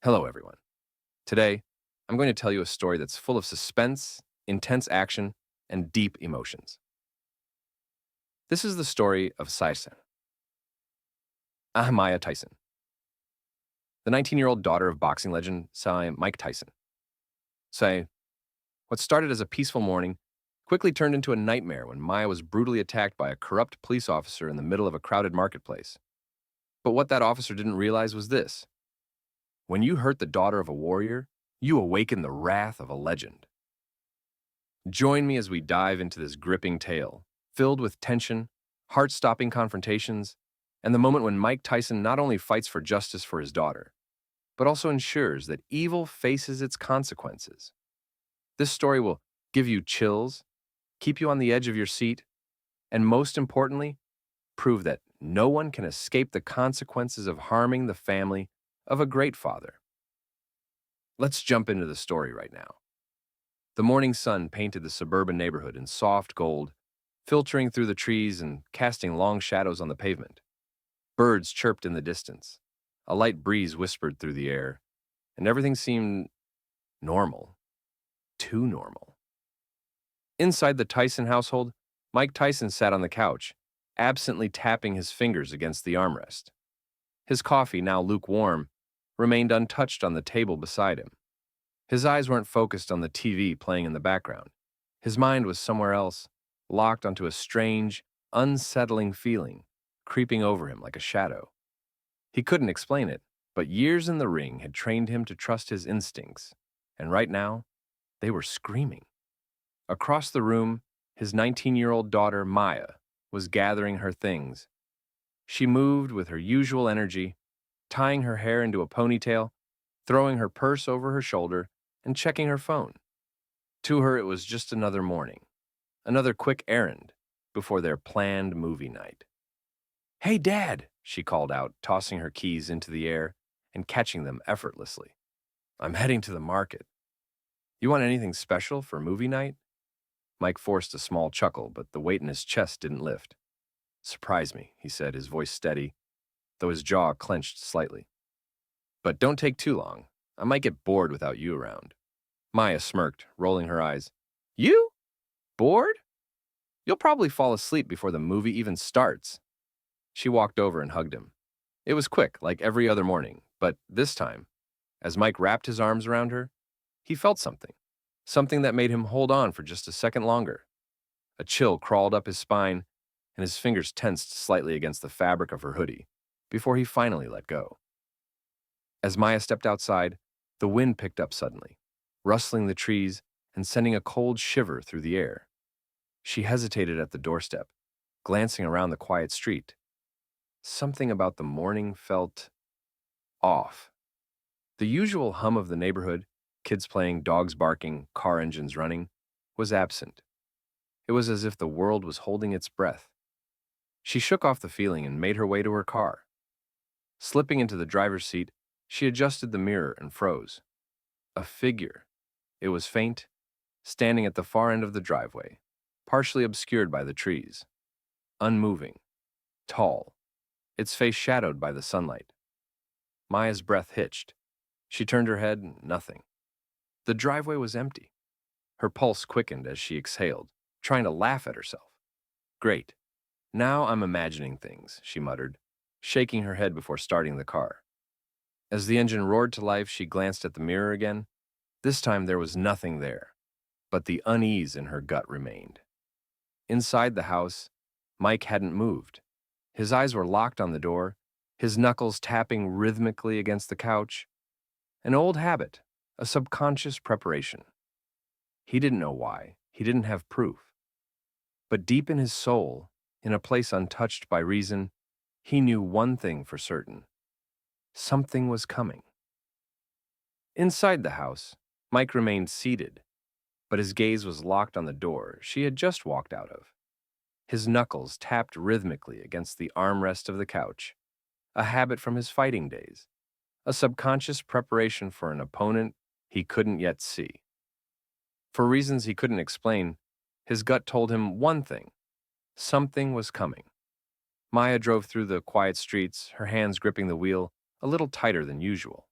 Hello, everyone. Today, I'm going to tell you a story that's full of suspense, intense action, and deep emotions. This is the story of Tyson, Maya Tyson, the 19-year-old daughter of boxing legend Mike Tyson. Say, what started as a peaceful morning quickly turned into a nightmare when Maya was brutally attacked by a corrupt police officer in the middle of a crowded marketplace. But what that officer didn't realize was this: when you hurt the daughter of a warrior, you awaken the wrath of a legend. Join me as we dive into this gripping tale, filled with tension, heart-stopping confrontations, and the moment when Mike Tyson not only fights for justice for his daughter, but also ensures that evil faces its consequences. This story will give you chills, keep you on the edge of your seat, and most importantly, prove that no one can escape the consequences of harming the family of a great father. Let's jump into the story right now. The morning sun painted the suburban neighborhood in soft gold, filtering through the trees and casting long shadows on the pavement. Birds chirped in the distance. A light breeze whispered through the air, and everything seemed normal. Too normal. Inside the Tyson household, Mike Tyson sat on the couch, absently tapping his fingers against the armrest. His coffee, now lukewarm, remained untouched on the table beside him. His eyes weren't focused on the TV playing in the background. His mind was somewhere else, locked onto a strange, unsettling feeling, creeping over him like a shadow. He couldn't explain it, but years in the ring had trained him to trust his instincts, and right now, they were screaming. Across the room, his 19-year-old daughter, Maya, was gathering her things. She moved with her usual energy, tying her hair into a ponytail, throwing her purse over her shoulder, and checking her phone. To her, it was just another morning, another quick errand before their planned movie night. "Hey, Dad," she called out, tossing her keys into the air and catching them effortlessly. "I'm heading to the market. You want anything special for movie night?" Mike forced a small chuckle, but the weight in his chest didn't lift. "Surprise me," he said, his voice steady, though his jaw clenched slightly. "But don't take too long. I might get bored without you around." Maya smirked, rolling her eyes. "You? Bored? You'll probably fall asleep before the movie even starts." She walked over and hugged him. It was quick, like every other morning, but this time, as Mike wrapped his arms around her, he felt something. Something that made him hold on for just a second longer. A chill crawled up his spine, and his fingers tensed slightly against the fabric of her hoodie, before he finally let go. As Maya stepped outside, the wind picked up suddenly, rustling the trees and sending a cold shiver through the air. She hesitated at the doorstep, glancing around the quiet street. Something about the morning felt off. The usual hum of the neighborhood, kids playing, dogs barking, car engines running, was absent. It was as if the world was holding its breath. She shook off the feeling and made her way to her car. Slipping into the driver's seat, she adjusted the mirror and froze. A figure. It was faint, standing at the far end of the driveway, partially obscured by the trees. Unmoving. Tall. Its face shadowed by the sunlight. Maya's breath hitched. She turned her head, nothing. The driveway was empty. Her pulse quickened as she exhaled, trying to laugh at herself. "Great. Now I'm imagining things," she muttered, shaking her head before starting the car. As the engine roared to life, she glanced at the mirror again. This time there was nothing there, but the unease in her gut remained. Inside the house, Mike hadn't moved. His eyes were locked on the door, his knuckles tapping rhythmically against the couch. An old habit, a subconscious preparation. He didn't know why, he didn't have proof. But deep in his soul, in a place untouched by reason, he knew one thing for certain. Something was coming. Inside the house, Mike remained seated, but his gaze was locked on the door she had just walked out of. His knuckles tapped rhythmically against the armrest of the couch, a habit from his fighting days, a subconscious preparation for an opponent he couldn't yet see. For reasons he couldn't explain, his gut told him one thing: something was coming. Maya drove through the quiet streets, her hands gripping the wheel a little tighter than usual.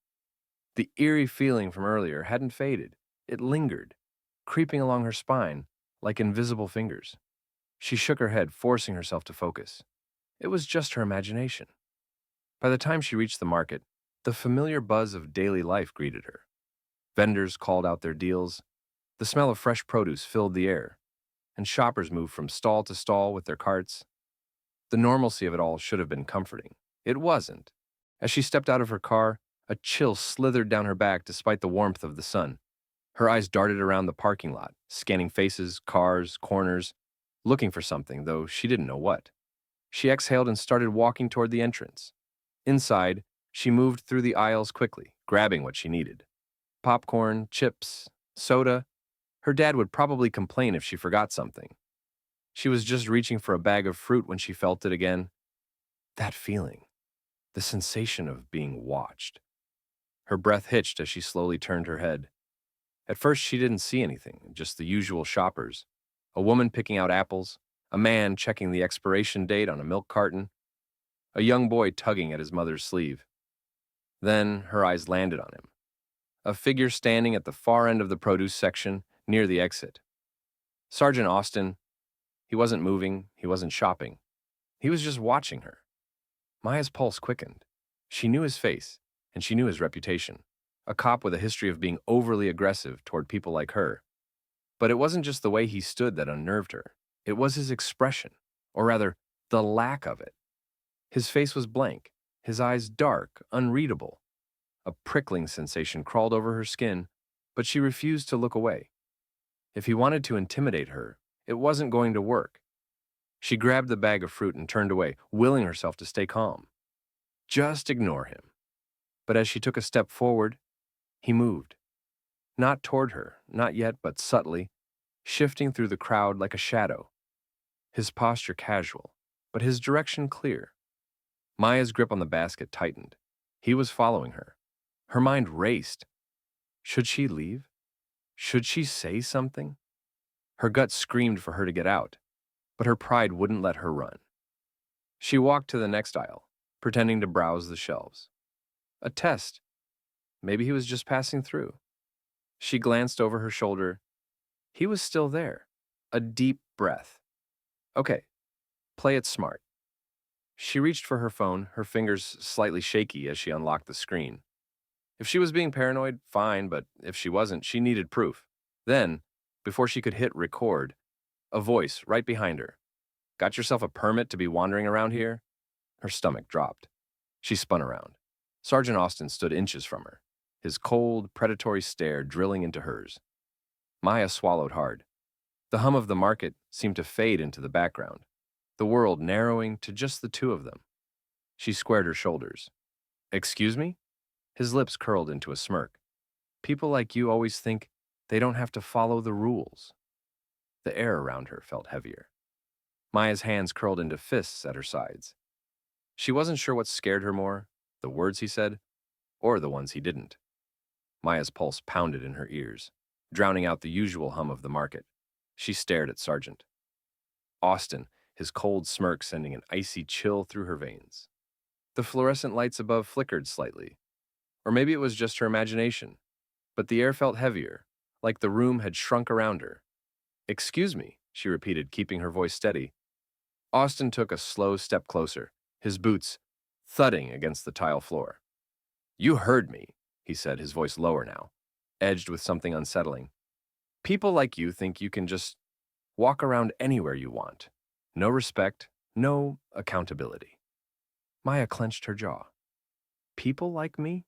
The eerie feeling from earlier hadn't faded. It lingered, creeping along her spine like invisible fingers. She shook her head, forcing herself to focus. It was just her imagination. By the time she reached the market, the familiar buzz of daily life greeted her. Vendors called out their deals, the smell of fresh produce filled the air, and shoppers moved from stall to stall with their carts. The normalcy of it all should have been comforting. It wasn't. As she stepped out of her car, a chill slithered down her back despite the warmth of the sun. Her eyes darted around the parking lot, scanning faces, cars, corners, looking for something, though she didn't know what. She exhaled and started walking toward the entrance. Inside, she moved through the aisles quickly, grabbing what she needed. Popcorn, chips, soda. Her dad would probably complain if she forgot something. She was just reaching for a bag of fruit when she felt it again. That feeling. The sensation of being watched. Her breath hitched as she slowly turned her head. At first, she didn't see anything, just the usual shoppers. A woman picking out apples, a man checking the expiration date on a milk carton, a young boy tugging at his mother's sleeve. Then her eyes landed on him. A figure standing at the far end of the produce section, near the exit. Sergeant Austin. He wasn't moving, he wasn't shopping. He was just watching her. Maya's pulse quickened. She knew his face, and she knew his reputation. A cop with a history of being overly aggressive toward people like her. But it wasn't just the way he stood that unnerved her. It was his expression, or rather, the lack of it. His face was blank, his eyes dark, unreadable. A prickling sensation crawled over her skin, but she refused to look away. If he wanted to intimidate her, it wasn't going to work. She grabbed the bag of fruit and turned away, willing herself to stay calm. Just ignore him. But as she took a step forward, he moved. Not toward her, not yet, but subtly, shifting through the crowd like a shadow. His posture casual, but his direction clear. Maya's grip on the basket tightened. He was following her. Her mind raced. Should she leave? Should she say something? Her gut screamed for her to get out, but her pride wouldn't let her run. She walked to the next aisle, pretending to browse the shelves. A test. Maybe he was just passing through. She glanced over her shoulder. He was still there. A deep breath. Okay, play it smart. She reached for her phone, her fingers slightly shaky as she unlocked the screen. If she was being paranoid, fine, but if she wasn't, she needed proof. Then, before she could hit record, a voice right behind her. Got yourself a permit to be wandering around here? Her stomach dropped. She spun around. Sergeant Austin stood inches from her, his cold, predatory stare drilling into hers. Maya swallowed hard. The hum of the market seemed to fade into the background, the world narrowing to just the two of them. She squared her shoulders. Excuse me? His lips curled into a smirk. People like you always think they don't have to follow the rules. The air around her felt heavier. Maya's hands curled into fists at her sides. She wasn't sure what scared her more, the words he said, or the ones he didn't. Maya's pulse pounded in her ears, drowning out the usual hum of the market. She stared at Sergeant Austin, his cold smirk sending an icy chill through her veins. The fluorescent lights above flickered slightly. Or maybe it was just her imagination, but the air felt heavier, like the room had shrunk around her. Excuse me, she repeated, keeping her voice steady. Austin took a slow step closer, his boots thudding against the tile floor. You heard me, he said, his voice lower now, edged with something unsettling. People like you think you can just walk around anywhere you want. No respect, no accountability. Maya clenched her jaw. People like me?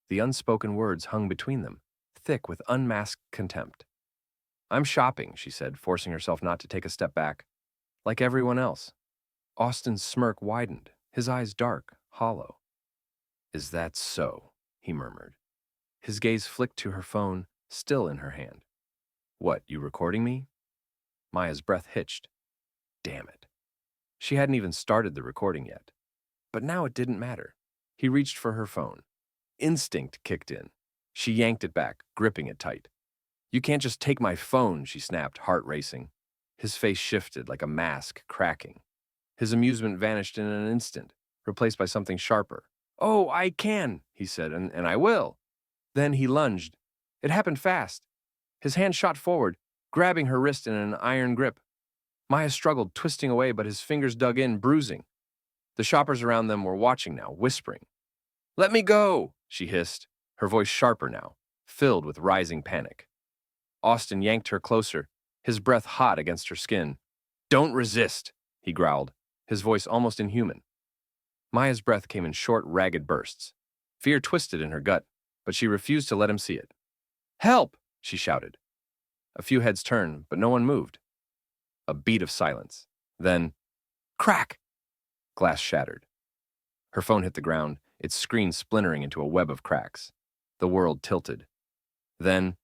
The unspoken words hung between them, thick with unmasked contempt. I'm shopping, she said, forcing herself not to take a step back. Like everyone else. Austin's smirk widened, his eyes dark, hollow. Is that so? He murmured. His gaze flicked to her phone, still in her hand. What, you recording me? Maya's breath hitched. Damn it. She hadn't even started the recording yet. But now it didn't matter. He reached for her phone. Instinct kicked in. She yanked it back, gripping it tight. You can't just take my phone, she snapped, heart racing. His face shifted like a mask cracking. His amusement vanished in an instant, replaced by something sharper. Oh, I can, he said, and I will. Then he lunged. It happened fast. His hand shot forward, grabbing her wrist in an iron grip. Maya struggled, twisting away, but his fingers dug in, bruising. The shoppers around them were watching now, whispering. "Let me go," she hissed, her voice sharper now, filled with rising panic. Austin yanked her closer, his breath hot against her skin. "Don't resist," he growled, his voice almost inhuman. Maya's breath came in short, ragged bursts. Fear twisted in her gut, but she refused to let him see it. "Help!" she shouted. A few heads turned, but no one moved. A beat of silence. Then, crack! Glass shattered. Her phone hit the ground, its screen splintering into a web of cracks. The world tilted. Then,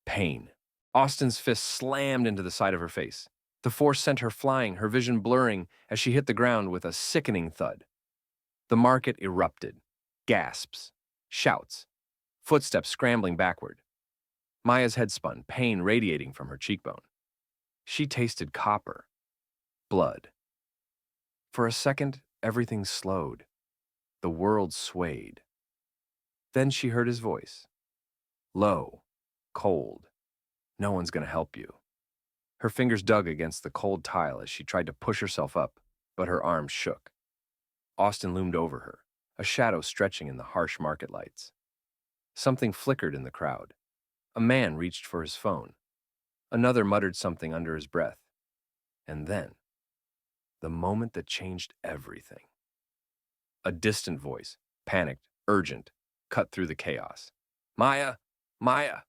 pain. Austin's fist slammed into the side of her face. The force sent her flying, her vision blurring as she hit the ground with a sickening thud. The market erupted. Gasps. Shouts. Footsteps scrambling backward. Maya's head spun, pain radiating from her cheekbone. She tasted copper. Blood. For a second, everything slowed. The world swayed. Then she heard his voice. Low. Cold. "No one's going to help you." Her fingers dug against the cold tile as she tried to push herself up, but her arms shook. Austin loomed over her, a shadow stretching in the harsh market lights. Something flickered in the crowd. A man reached for his phone. Another muttered something under his breath. And then, the moment that changed everything. A distant voice, panicked, urgent, cut through the chaos. "Maya! Maya!"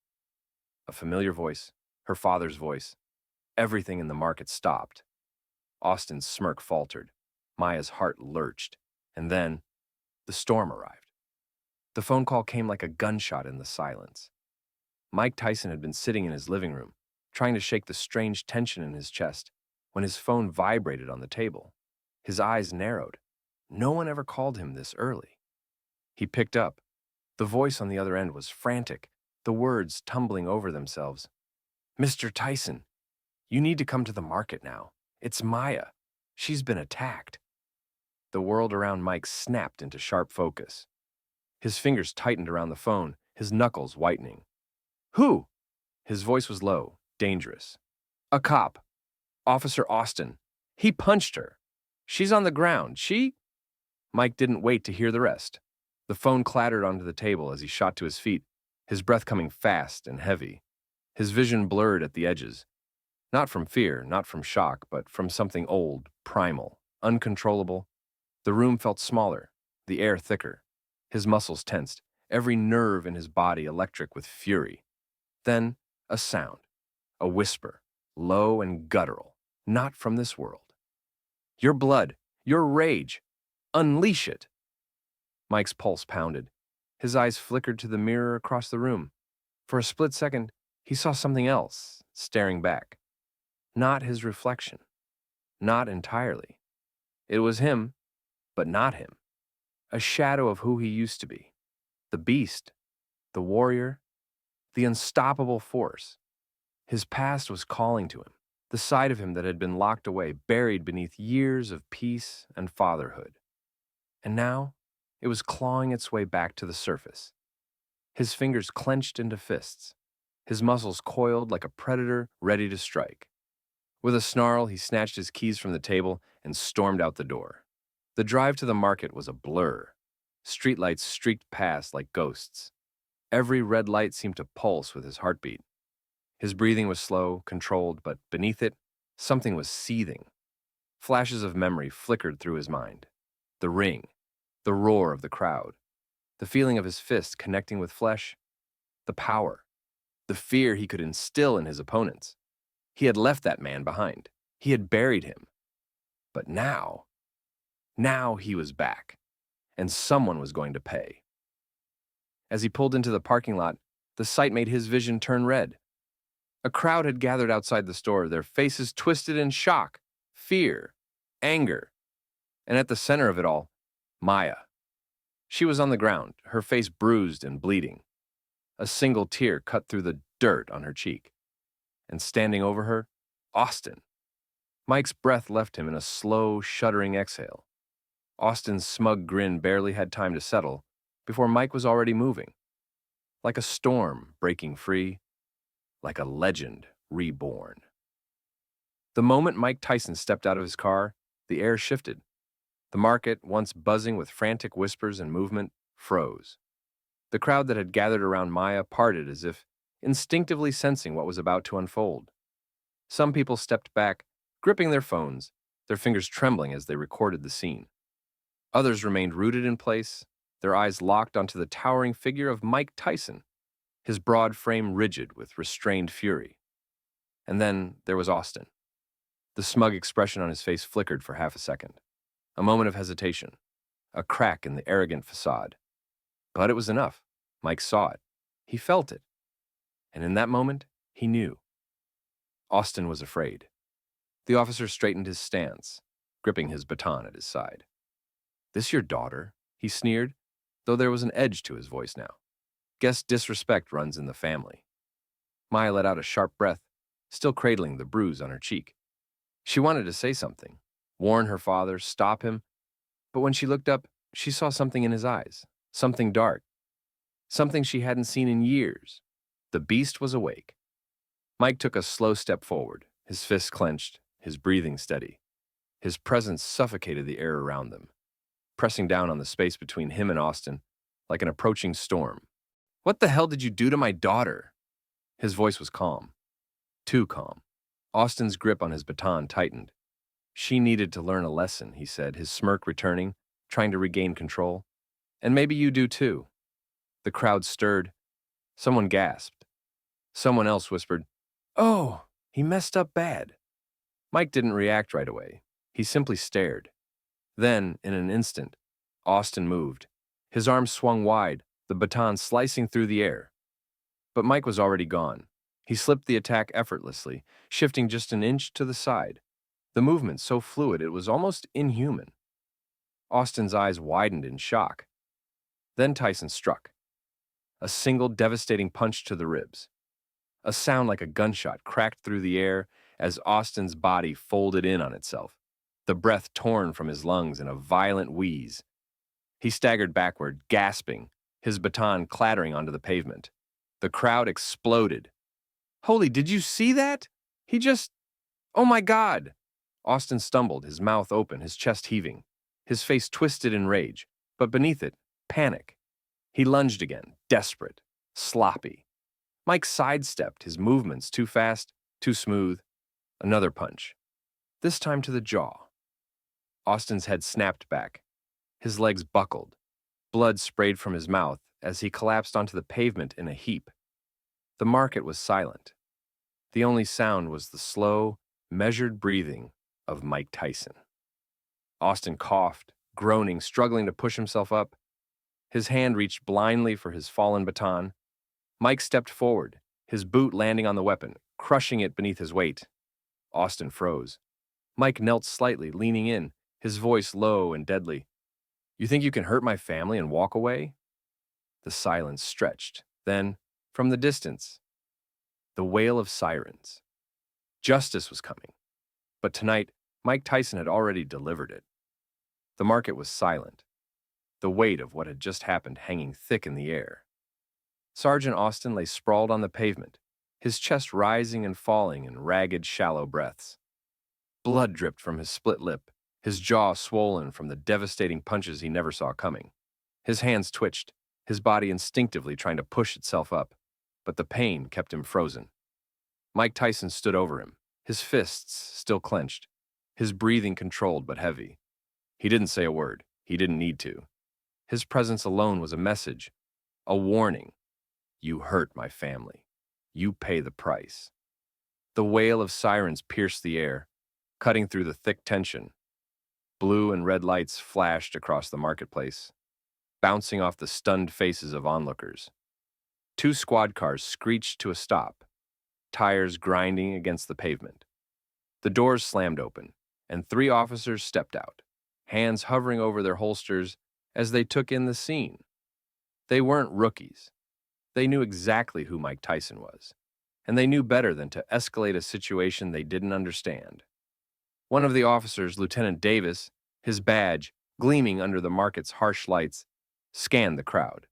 A familiar voice, her father's voice. Everything in the market stopped. Austin's smirk faltered. Maya's heart lurched. And then, the storm arrived. The phone call came like a gunshot in the silence. Mike Tyson had been sitting in his living room, trying to shake the strange tension in his chest, when his phone vibrated on the table. His eyes narrowed. No one ever called him this early. He picked up. The voice on the other end was frantic, the words tumbling over themselves. "Mr. Tyson, you need to come to the market now. It's Maya. She's been attacked." The world around Mike snapped into sharp focus. His fingers tightened around the phone, his knuckles whitening. "Who?" His voice was low, dangerous. "A cop. Officer Austin. He punched her. She's on the ground. She—" Mike didn't wait to hear the rest. The phone clattered onto the table as he shot to his feet, his breath coming fast and heavy. His vision blurred at the edges. Not from fear, not from shock, but from something old, primal, uncontrollable. The room felt smaller, the air thicker. His muscles tensed, every nerve in his body electric with fury. Then, a sound, a whisper, low and guttural, not from this world. "Your blood, your rage, unleash it." Mike's pulse pounded. His eyes flickered to the mirror across the room. For a split second, he saw something else, staring back. Not his reflection. Not entirely. It was him, but not him. A shadow of who he used to be. The beast, the warrior, the unstoppable force. His past was calling to him, the side of him that had been locked away, buried beneath years of peace and fatherhood. And now, it was clawing its way back to the surface. His fingers clenched into fists, his muscles coiled like a predator ready to strike. With a snarl, he snatched his keys from the table and stormed out the door. The drive to the market was a blur. Streetlights streaked past like ghosts. Every red light seemed to pulse with his heartbeat. His breathing was slow, controlled, but beneath it, something was seething. Flashes of memory flickered through his mind. The ring, the roar of the crowd, the feeling of his fist connecting with flesh, the power, the fear he could instill in his opponents. He had left that man behind. He had buried him. But now he was back, and someone was going to pay. As he pulled into the parking lot, the sight made his vision turn red. A crowd had gathered outside the store, their faces twisted in shock, fear, anger. And at the center of it all, Maya. She was on the ground, her face bruised and bleeding. A single tear cut through the dirt on her cheek. And standing over her, Austin. Mike's breath left him in a slow, shuddering exhale. Austin's smug grin barely had time to settle before Mike was already moving. like a storm breaking free, like a legend reborn. The moment Mike Tyson stepped out of his car, the air shifted. The market, once buzzing with frantic whispers and movement, froze. The crowd that had gathered around Maya parted as if instinctively sensing what was about to unfold. Some people stepped back, gripping their phones, their fingers trembling as they recorded the scene. Others remained rooted in place, their eyes locked onto the towering figure of Mike Tyson, his broad frame rigid with restrained fury. And then there was Austin. The smug expression on his face flickered for half a second. A moment of hesitation, a crack in the arrogant facade. But it was enough. Mike saw it. He felt it. And in that moment, he knew. Austin was afraid. The officer straightened his stance, gripping his baton at his side. "This your daughter?" he sneered, though there was an edge to his voice now. "Guess disrespect runs in the family." Maya let out a sharp breath, still cradling the bruise on her cheek. She wanted to say something, warn her father, stop him, but when she looked up, she saw something in his eyes, something dark, something she hadn't seen in years. The beast was awake. Mike took a slow step forward, his fists clenched, his breathing steady. His presence suffocated the air around them, pressing down on the space between him and Austin like an approaching storm. "What the hell did you do to my daughter?" His voice was calm, too calm. Austin's grip on his baton tightened. "She needed to learn a lesson," he said, his smirk returning, trying to regain control. "And maybe you do too." The crowd stirred. Someone gasped. Someone else whispered, "Oh, he messed up bad." Mike didn't react right away. He simply stared. Then, in an instant, Austin moved. His arms swung wide, the baton slicing through the air. But Mike was already gone. He slipped the attack effortlessly, shifting just an inch to the side. The movement so fluid it was almost inhuman. Austin's eyes widened in shock. Then Tyson struck. A single devastating punch to the ribs. A sound like a gunshot cracked through the air as Austin's body folded in on itself, the breath torn from his lungs in a violent wheeze. He staggered backward, gasping, his baton clattering onto the pavement. The crowd exploded. "Holy, did you see that? He just... Oh my God!" Austin stumbled, his mouth open, his chest heaving, his face twisted in rage, but beneath it, panic. He lunged again, desperate, sloppy. Mike sidestepped, his movements too fast, too smooth. Another punch, this time to the jaw. Austin's head snapped back. His legs buckled. Blood sprayed from his mouth as he collapsed onto the pavement in a heap. The market was silent. The only sound was the slow, measured breathing of Mike Tyson. Austin coughed, groaning, struggling to push himself up. His hand reached blindly for his fallen baton. Mike stepped forward, his boot landing on the weapon, crushing it beneath his weight. Austin froze. Mike knelt slightly, leaning in, his voice low and deadly. "You think you can hurt my family and walk away?" The silence stretched. Then, from the distance, the wail of sirens. Justice was coming. But tonight, Mike Tyson had already delivered it. The market was silent, the weight of what had just happened hanging thick in the air. Sergeant Austin lay sprawled on the pavement, his chest rising and falling in ragged, shallow breaths. Blood dripped from his split lip, his jaw swollen from the devastating punches he never saw coming. His hands twitched, his body instinctively trying to push itself up, but the pain kept him frozen. Mike Tyson stood over him, his fists still clenched, his breathing controlled but heavy. He didn't say a word. He didn't need to. His presence alone was a message, a warning. "You hurt my family. You pay the price." The wail of sirens pierced the air, cutting through the thick tension. Blue and red lights flashed across the marketplace, bouncing off the stunned faces of onlookers. Two squad cars screeched to a stop, tires grinding against the pavement. The doors slammed open, and 3 officers stepped out, hands hovering over their holsters as they took in the scene. They weren't rookies. They knew exactly who Mike Tyson was, and they knew better than to escalate a situation they didn't understand. One of the officers, Lieutenant Davis, his badge gleaming under the market's harsh lights, scanned the crowd.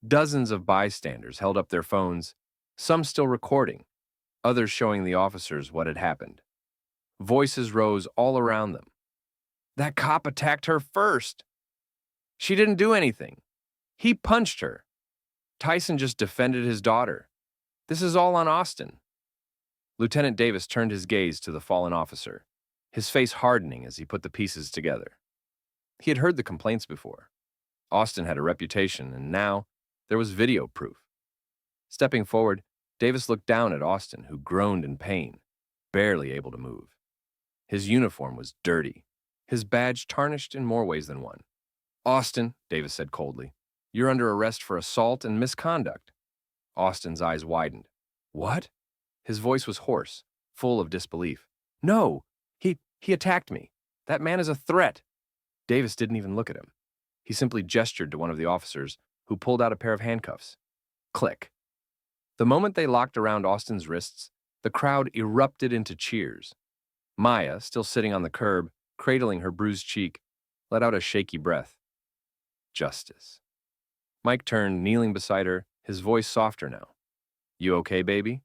Dozens of bystanders held up their phones, some still recording, others showing the officers what had happened. Voices rose all around them. That cop attacked her first. She didn't do anything. He punched her. Tyson just defended his daughter. This is all on Austin. Lieutenant Davis turned his gaze to the fallen officer, his face hardening as he put the pieces together. He had heard the complaints before. Austin had a reputation, and now there was video proof. Stepping forward, Davis looked down at Austin, who groaned in pain, barely able to move. His uniform was dirty, his badge tarnished in more ways than one. Austin, Davis said coldly, you're under arrest for assault and misconduct. Austin's eyes widened. What? His voice was hoarse, full of disbelief. No, he attacked me. That man is a threat. Davis didn't even look at him. He simply gestured to one of the officers, who pulled out a pair of handcuffs. Click. The moment they locked around Austin's wrists, the crowd erupted into cheers. Maya, still sitting on the curb, cradling her bruised cheek, let out a shaky breath. Justice. Mike turned, kneeling beside her, his voice softer now. You okay, baby?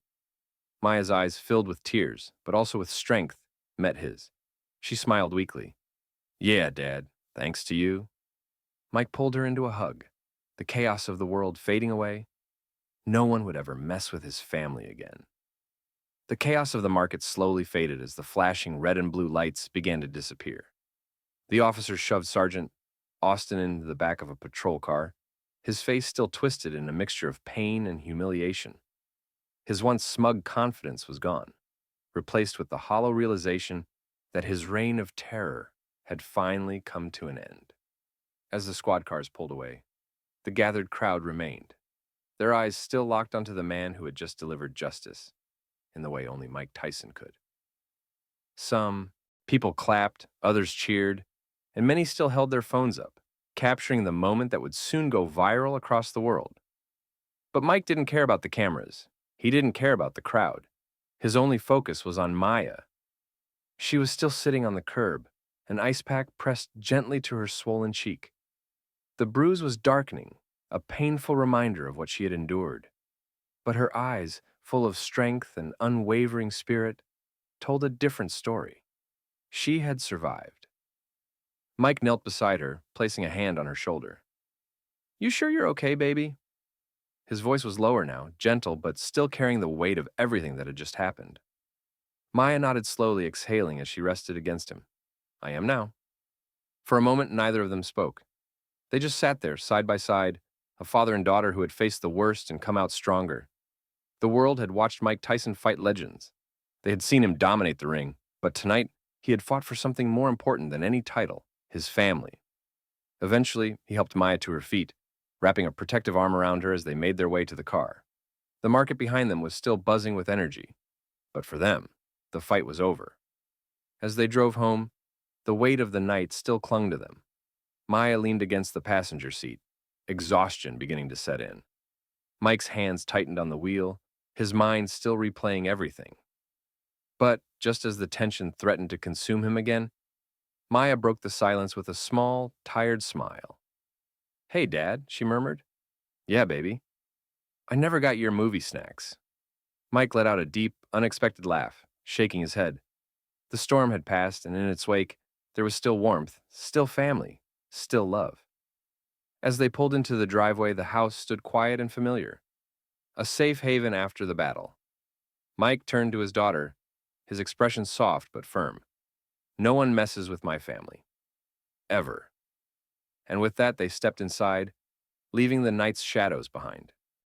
Maya's eyes, filled with tears, but also with strength, met his. She smiled weakly. Yeah, Dad, thanks to you. Mike pulled her into a hug, the chaos of the world fading away. No one would ever mess with his family again. The chaos of the market slowly faded as the flashing red and blue lights began to disappear. The officer shoved Sergeant Austin into the back of a patrol car, his face still twisted in a mixture of pain and humiliation. His once smug confidence was gone, replaced with the hollow realization that his reign of terror had finally come to an end. As the squad cars pulled away, the gathered crowd remained, their eyes still locked onto the man who had just delivered justice, in the way only Mike Tyson could. Some people clapped, others cheered, and many still held their phones up, capturing the moment that would soon go viral across the world. But Mike didn't care about the cameras. He didn't care about the crowd. His only focus was on Maya. She was still sitting on the curb, an ice pack pressed gently to her swollen cheek. The bruise was darkening, a painful reminder of what she had endured. But her eyes, full of strength and unwavering spirit, told a different story. She had survived. Mike knelt beside her, placing a hand on her shoulder. You sure you're okay, baby? His voice was lower now, gentle, but still carrying the weight of everything that had just happened. Maya nodded slowly, exhaling as she rested against him. I am now. For a moment, neither of them spoke. They just sat there, side by side, a father and daughter who had faced the worst and come out stronger. The world had watched Mike Tyson fight legends. They had seen him dominate the ring, but tonight, he had fought for something more important than any title, his family. Eventually, he helped Maya to her feet, wrapping a protective arm around her as they made their way to the car. The market behind them was still buzzing with energy, but for them, the fight was over. As they drove home, the weight of the night still clung to them. Maya leaned against the passenger seat, exhaustion beginning to set in. Mike's hands tightened on the wheel, his mind still replaying everything. But just as the tension threatened to consume him again, Maya broke the silence with a small, tired smile. Hey, Dad, she murmured. Yeah, baby. I never got your movie snacks. Mike let out a deep, unexpected laugh, shaking his head. The storm had passed, and in its wake, there was still warmth, still family, still love. As they pulled into the driveway, the house stood quiet and familiar, a safe haven after the battle. Mike turned to his daughter, his expression soft but firm. No one messes with my family. Ever. And with that, they stepped inside, leaving the night's shadows behind.